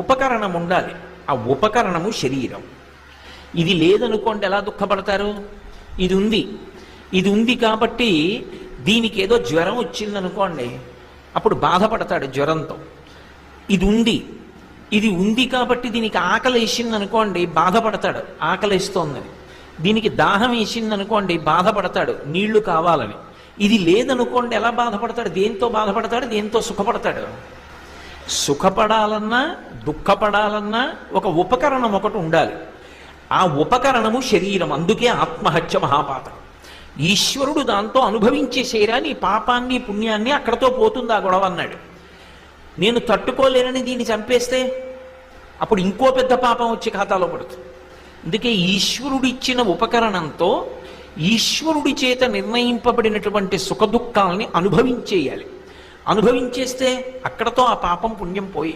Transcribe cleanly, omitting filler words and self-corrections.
ఉపకరణం ఉండాలి. ఆ ఉపకరణము శరీరం. ఇది లేదనుకోండి ఎలా దుఃఖపడతారు? ఇది ఉంది, ఇది ఉంది కాబట్టి దీనికి ఏదో జ్వరం వచ్చిందనుకోండి, అప్పుడు బాధపడతాడు జ్వరంతో. ఇది ఉంది, ఇది ఉంది కాబట్టి దీనికి ఆకలి వేసింది అనుకోండి, బాధపడతాడు ఆకలిస్తోందని. దీనికి దాహం వేసింది అనుకోండి, బాధపడతాడు నీళ్లు కావాలని. ఇది లేదనుకోండి ఎలా బాధపడతాడు? దేంతో బాధపడతాడు? దేంతో సుఖపడతాడు? సుఖపడాలన్నా దుఃఖపడాలన్నా ఒక ఉపకరణం ఒకటి ఉండాలి. ఆ ఉపకరణము శరీరం. అందుకే ఆత్మహత్య మహాపాతకం. ఈశ్వరుడు దాంతో అనుభవించేసేరా నీ పాపాన్ని పుణ్యాన్ని, అక్కడతో పోతుంది ఆ గొడవ అన్నాడు. నేను తట్టుకోలేనని దీన్ని చంపేస్తే అప్పుడు ఇంకో పెద్ద పాపం వచ్చి ఖాతాలో పడుతుంది. అందుకే ఈశ్వరుడిచ్చిన ఉపకరణంతో ఈశ్వరుడి చేత నిర్ణయింపబడినటువంటి సుఖదుఖాలని అనుభవించేయాలి. అనుభవించేస్తే అక్కడతో ఆ పాపం పుణ్యం పోయి